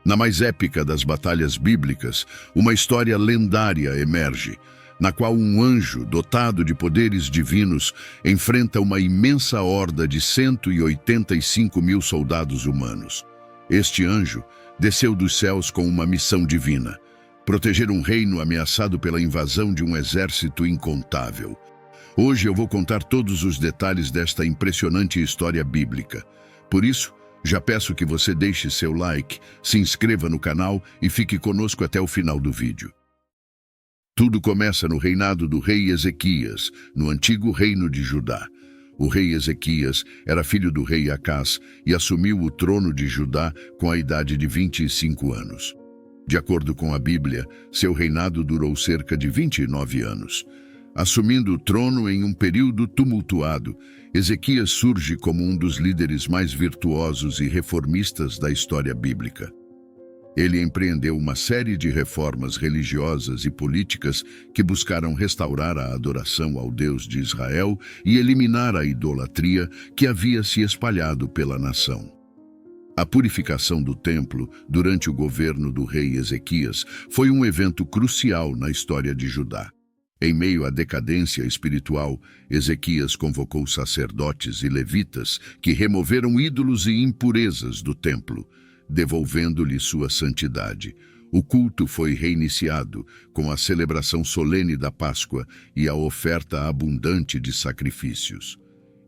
Na mais épica das batalhas bíblicas, uma história lendária emerge, na qual um anjo, dotado de poderes divinos, enfrenta uma imensa horda de 185 mil soldados humanos. Este anjo desceu dos céus com uma missão divina: proteger um reino ameaçado pela invasão de um exército incontável. Hoje eu vou contar todos os detalhes desta impressionante história bíblica. Por isso, já peço que você deixe seu like, se inscreva no canal e fique conosco até o final do vídeo. Tudo começa no reinado do rei Ezequias, no antigo reino de Judá. O rei Ezequias era filho do rei Acás e assumiu o trono de Judá com a idade de 25 anos. De acordo com a Bíblia, seu reinado durou cerca de 29 anos. Assumindo o trono em um período tumultuado, Ezequias surge como um dos líderes mais virtuosos e reformistas da história bíblica. Ele empreendeu uma série de reformas religiosas e políticas que buscaram restaurar a adoração ao Deus de Israel e eliminar a idolatria que havia se espalhado pela nação. A purificação do templo durante o governo do rei Ezequias foi um evento crucial na história de Judá. Em meio à decadência espiritual, Ezequias convocou sacerdotes e levitas que removeram ídolos e impurezas do templo, devolvendo-lhe sua santidade. O culto foi reiniciado com a celebração solene da Páscoa e a oferta abundante de sacrifícios.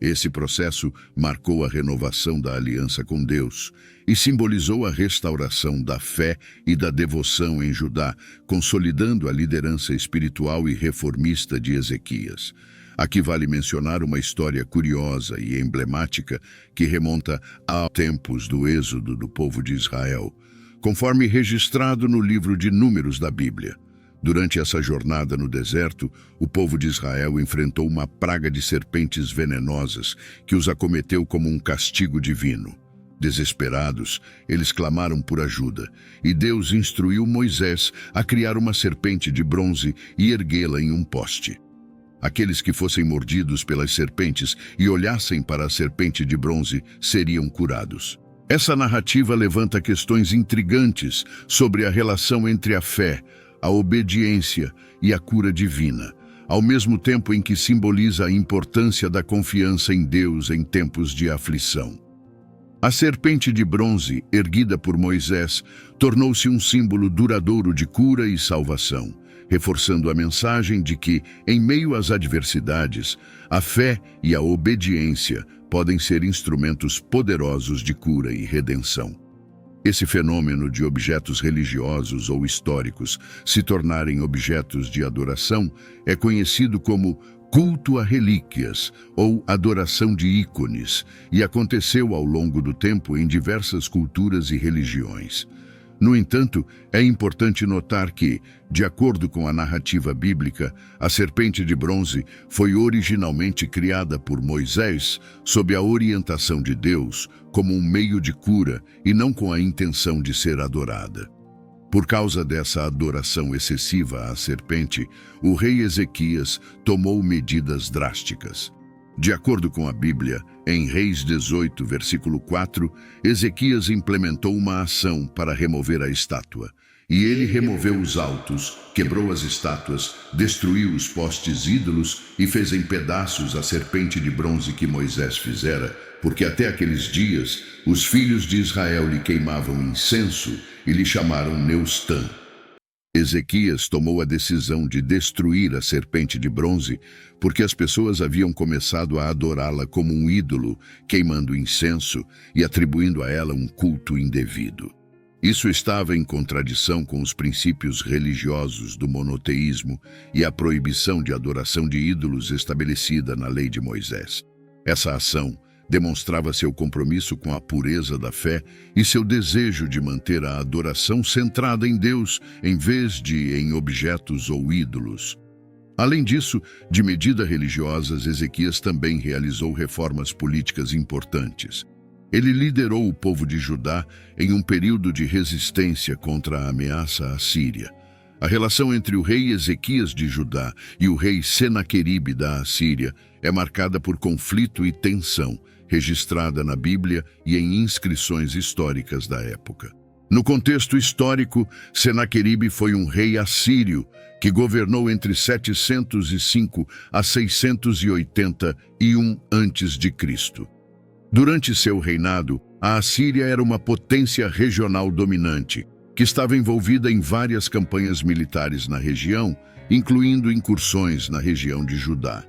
Esse processo marcou a renovação da aliança com Deus e simbolizou a restauração da fé e da devoção em Judá, consolidando a liderança espiritual e reformista de Ezequias. Aqui vale mencionar uma história curiosa e emblemática que remonta a tempos do êxodo do povo de Israel, conforme registrado no livro de Números da Bíblia. Durante essa jornada no deserto, o povo de Israel enfrentou uma praga de serpentes venenosas que os acometeu como um castigo divino. Desesperados, eles clamaram por ajuda, e Deus instruiu Moisés a criar uma serpente de bronze e erguê-la em um poste. Aqueles que fossem mordidos pelas serpentes e olhassem para a serpente de bronze seriam curados. Essa narrativa levanta questões intrigantes sobre a relação entre a fé, a obediência e a cura divina, ao mesmo tempo em que simboliza a importância da confiança em Deus em tempos de aflição. A serpente de bronze, erguida por Moisés, tornou-se um símbolo duradouro de cura e salvação, reforçando a mensagem de que, em meio às adversidades, a fé e a obediência podem ser instrumentos poderosos de cura e redenção. Esse fenômeno de objetos religiosos ou históricos se tornarem objetos de adoração é conhecido como culto a relíquias ou adoração de ícones e aconteceu ao longo do tempo em diversas culturas e religiões. No entanto, é importante notar que, de acordo com a narrativa bíblica, a serpente de bronze foi originalmente criada por Moisés sob a orientação de Deus como um meio de cura e não com a intenção de ser adorada. Por causa dessa adoração excessiva à serpente, o rei Ezequias tomou medidas drásticas. De acordo com a Bíblia, em Reis 18, versículo 4, Ezequias implementou uma ação para remover a estátua. E ele removeu os altos, quebrou as estátuas, destruiu os postes ídolos e fez em pedaços a serpente de bronze que Moisés fizera, porque até aqueles dias os filhos de Israel lhe queimavam incenso e lhe chamaram Neustã. Ezequias tomou a decisão de destruir a serpente de bronze porque as pessoas haviam começado a adorá-la como um ídolo, queimando incenso e atribuindo a ela um culto indevido. Isso estava em contradição com os princípios religiosos do monoteísmo e a proibição de adoração de ídolos estabelecida na lei de Moisés. Essa ação demonstrava seu compromisso com a pureza da fé e seu desejo de manter a adoração centrada em Deus, em vez de em objetos ou ídolos. Além disso, de medida religiosas, Ezequias também realizou reformas políticas importantes. Ele liderou o povo de Judá em um período de resistência contra a ameaça assíria. A relação entre o rei Ezequias de Judá e o rei Senaqueribe da Assíria é marcada por conflito e tensão, registrada na Bíblia e em inscrições históricas da época. No contexto histórico, Senaqueribe foi um rei assírio que governou entre 705 a 681 a.C. Durante seu reinado, a Assíria era uma potência regional dominante, que estava envolvida em várias campanhas militares na região, incluindo incursões na região de Judá.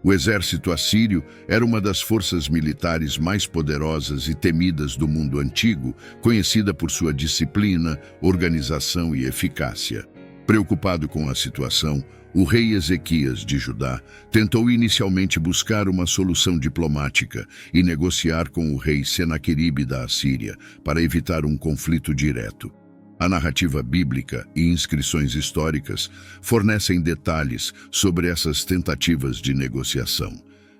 O exército assírio era uma das forças militares mais poderosas e temidas do mundo antigo, conhecida por sua disciplina, organização e eficácia. Preocupado com a situação, o rei Ezequias de Judá tentou inicialmente buscar uma solução diplomática e negociar com o rei Senaqueribe da Assíria para evitar um conflito direto. A narrativa bíblica e inscrições históricas fornecem detalhes sobre essas tentativas de negociação.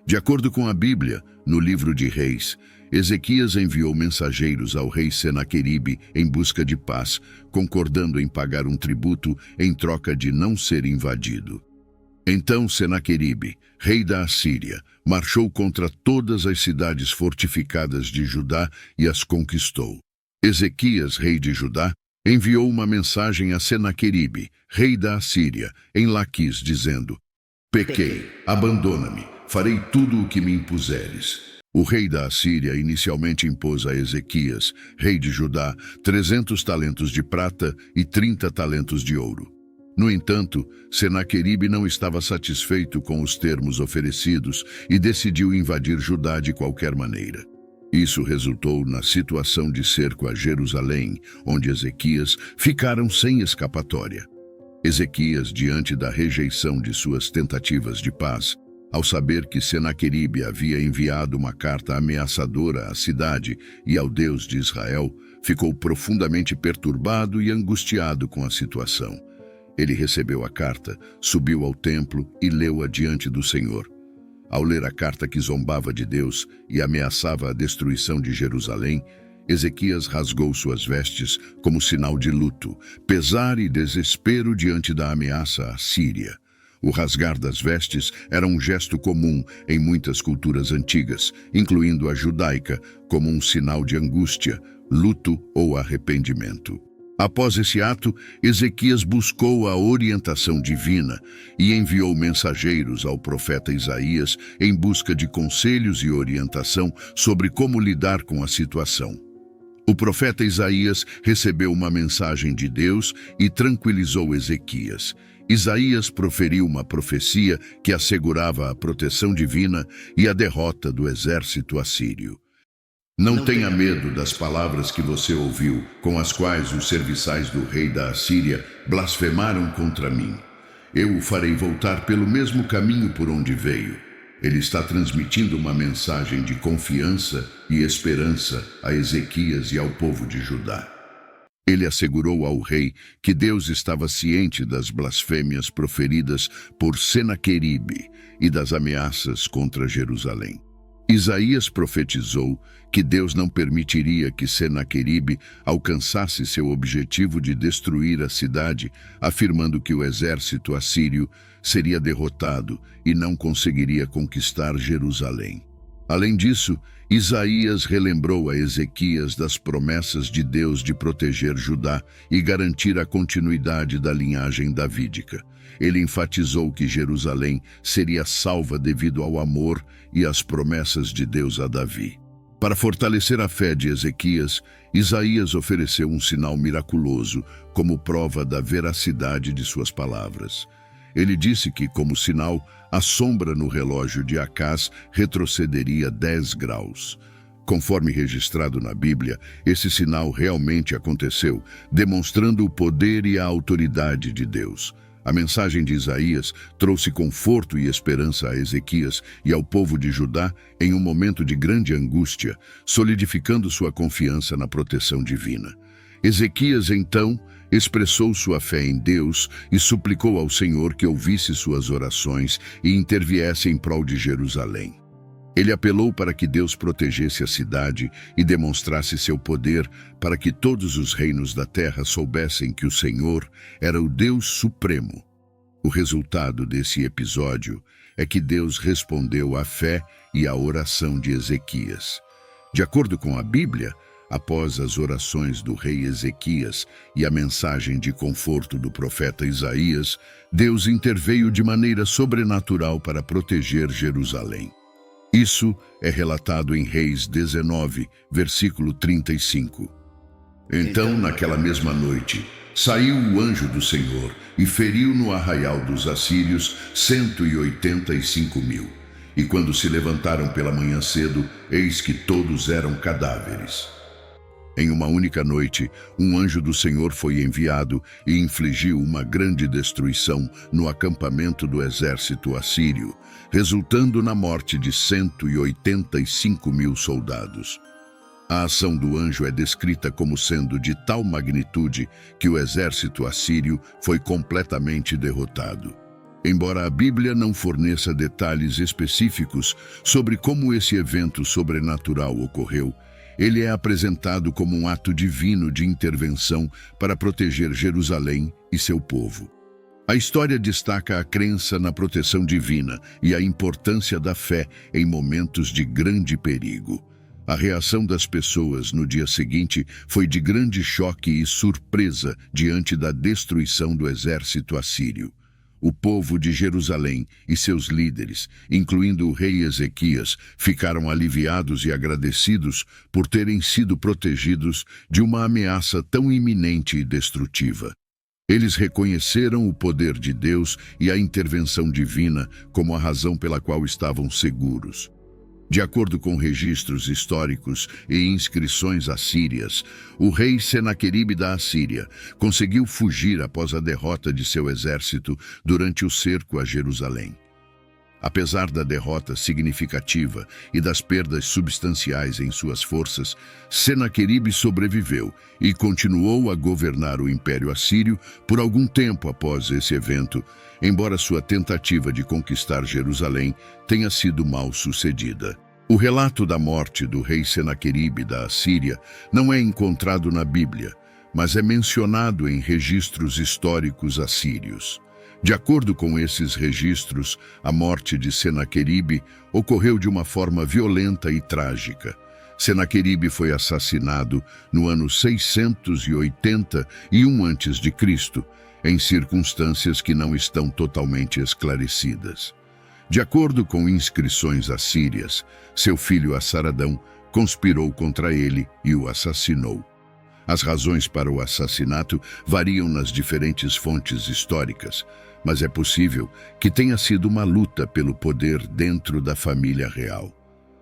De acordo com a Bíblia, no livro de Reis, Ezequias enviou mensageiros ao rei Senaqueribe em busca de paz, concordando em pagar um tributo em troca de não ser invadido. Então Senaqueribe, rei da Assíria, marchou contra todas as cidades fortificadas de Judá e as conquistou. Ezequias, rei de Judá, enviou uma mensagem a Senaqueribe, rei da Assíria, em Laquis, dizendo: "Pequei, abandona-me, farei tudo o que me impuseres." O rei da Assíria inicialmente impôs a Ezequias, rei de Judá, 300 talentos de prata e 30 talentos de ouro. No entanto, Senaqueribe não estava satisfeito com os termos oferecidos e decidiu invadir Judá de qualquer maneira. Isso resultou na situação de cerco a Jerusalém, onde Ezequias ficaram sem escapatória. Ezequias, diante da rejeição de suas tentativas de paz, ao saber que Senaqueribe havia enviado uma carta ameaçadora à cidade e ao Deus de Israel, ficou profundamente perturbado e angustiado com a situação. Ele recebeu a carta, subiu ao templo e leu-a diante do Senhor. Ao ler a carta que zombava de Deus e ameaçava a destruição de Jerusalém, Ezequias rasgou suas vestes como sinal de luto, pesar e desespero diante da ameaça à Síria. O rasgar das vestes era um gesto comum em muitas culturas antigas, incluindo a judaica, como um sinal de angústia, luto ou arrependimento. Após esse ato, Ezequias buscou a orientação divina e enviou mensageiros ao profeta Isaías em busca de conselhos e orientação sobre como lidar com a situação. O profeta Isaías recebeu uma mensagem de Deus e tranquilizou Ezequias. Isaías proferiu uma profecia que assegurava a proteção divina e a derrota do exército assírio. Não tenha medo das palavras que você ouviu, com as quais os serviçais do rei da Assíria blasfemaram contra mim. Eu o farei voltar pelo mesmo caminho por onde veio. Ele está transmitindo uma mensagem de confiança e esperança a Ezequias e ao povo de Judá. Ele assegurou ao rei que Deus estava ciente das blasfêmias proferidas por Senaqueribe e das ameaças contra Jerusalém. Isaías profetizou que Deus não permitiria que Senaqueribe alcançasse seu objetivo de destruir a cidade, afirmando que o exército assírio seria derrotado e não conseguiria conquistar Jerusalém. Além disso, Isaías relembrou a Ezequias das promessas de Deus de proteger Judá e garantir a continuidade da linhagem davídica. Ele enfatizou que Jerusalém seria salva devido ao amor e às promessas de Deus a Davi. Para fortalecer a fé de Ezequias, Isaías ofereceu um sinal miraculoso como prova da veracidade de suas palavras. Ele disse que, como sinal, a sombra no relógio de Acás retrocederia 10 graus. Conforme registrado na Bíblia, esse sinal realmente aconteceu, demonstrando o poder e a autoridade de Deus. A mensagem de Isaías trouxe conforto e esperança a Ezequias e ao povo de Judá em um momento de grande angústia, solidificando sua confiança na proteção divina. Ezequias, então, expressou sua fé em Deus e suplicou ao Senhor que ouvisse suas orações e interviesse em prol de Jerusalém. Ele apelou para que Deus protegesse a cidade e demonstrasse seu poder para que todos os reinos da terra soubessem que o Senhor era o Deus Supremo. O resultado desse episódio é que Deus respondeu à fé e à oração de Ezequias. De acordo com a Bíblia, Após as orações do rei Ezequias e a mensagem de conforto do profeta Isaías, Deus interveio de maneira sobrenatural para proteger Jerusalém. Isso é relatado em Reis 19, versículo 35. Então, naquela mesma noite, saiu o anjo do Senhor e feriu no arraial dos assírios 185.000. E quando se levantaram pela manhã cedo, eis que todos eram cadáveres. Em uma única noite, um anjo do Senhor foi enviado e infligiu uma grande destruição no acampamento do exército assírio, resultando na morte de 185.000 soldados. A ação do anjo é descrita como sendo de tal magnitude que o exército assírio foi completamente derrotado. Embora a Bíblia não forneça detalhes específicos sobre como esse evento sobrenatural ocorreu, ele é apresentado como um ato divino de intervenção para proteger Jerusalém e seu povo. A história destaca a crença na proteção divina e a importância da fé em momentos de grande perigo. A reação das pessoas no dia seguinte foi de grande choque e surpresa diante da destruição do exército assírio. O povo de Jerusalém e seus líderes, incluindo o rei Ezequias, ficaram aliviados e agradecidos por terem sido protegidos de uma ameaça tão iminente e destrutiva. Eles reconheceram o poder de Deus e a intervenção divina como a razão pela qual estavam seguros. De acordo com registros históricos e inscrições assírias, o rei Senaqueribe da Assíria conseguiu fugir após a derrota de seu exército durante o cerco a Jerusalém. Apesar da derrota significativa e das perdas substanciais em suas forças, Senaqueribe sobreviveu e continuou a governar o Império Assírio por algum tempo após esse evento, embora sua tentativa de conquistar Jerusalém tenha sido mal sucedida. O relato da morte do rei Senaqueribe da Assíria não é encontrado na Bíblia, mas é mencionado em registros históricos assírios. De acordo com esses registros, a morte de Senaqueribe ocorreu de uma forma violenta e trágica. Senaqueribe foi assassinado no ano 681 a.C., em circunstâncias que não estão totalmente esclarecidas. De acordo com inscrições assírias, seu filho Assaradão conspirou contra ele e o assassinou. As razões para o assassinato variam nas diferentes fontes históricas, mas é possível que tenha sido uma luta pelo poder dentro da família real.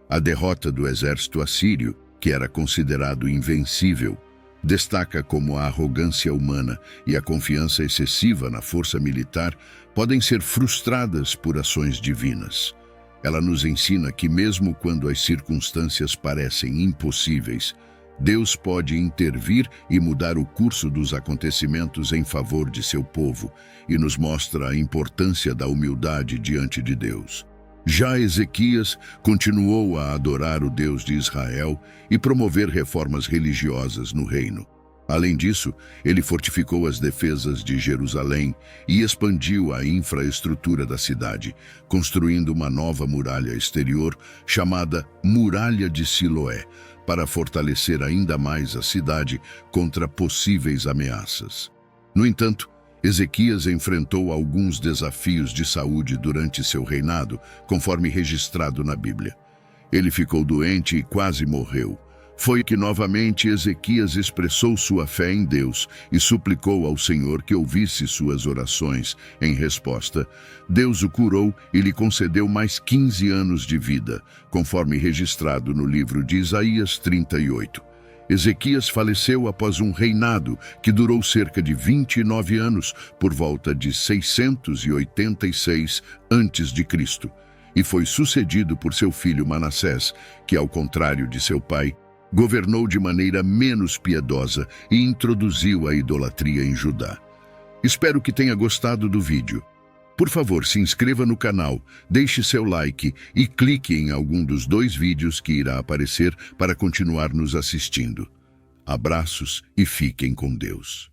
A derrota do exército assírio, que era considerado invencível, destaca como a arrogância humana e a confiança excessiva na força militar podem ser frustradas por ações divinas. Ela nos ensina que mesmo quando as circunstâncias parecem impossíveis, Deus pode intervir e mudar o curso dos acontecimentos em favor de seu povo e nos mostra a importância da humildade diante de Deus. Já Ezequias continuou a adorar o Deus de Israel e promover reformas religiosas no reino. Além disso, ele fortificou as defesas de Jerusalém e expandiu a infraestrutura da cidade, construindo uma nova muralha exterior chamada Muralha de Siloé, para fortalecer ainda mais a cidade contra possíveis ameaças. No entanto, Ezequias enfrentou alguns desafios de saúde durante seu reinado, conforme registrado na Bíblia. Ele ficou doente e quase morreu. Foi que novamente Ezequias expressou sua fé em Deus e suplicou ao Senhor que ouvisse suas orações. Em resposta, Deus o curou e lhe concedeu mais 15 anos de vida, conforme registrado no livro de Isaías 38. Ezequias faleceu após um reinado que durou cerca de 29 anos, por volta de 686 a.C., e foi sucedido por seu filho Manassés, que, ao contrário de seu pai, governou de maneira menos piedosa e introduziu a idolatria em Judá. Espero que tenha gostado do vídeo. Por favor, se inscreva no canal, deixe seu like e clique em algum dos 2 vídeos que irá aparecer para continuar nos assistindo. Abraços e fiquem com Deus.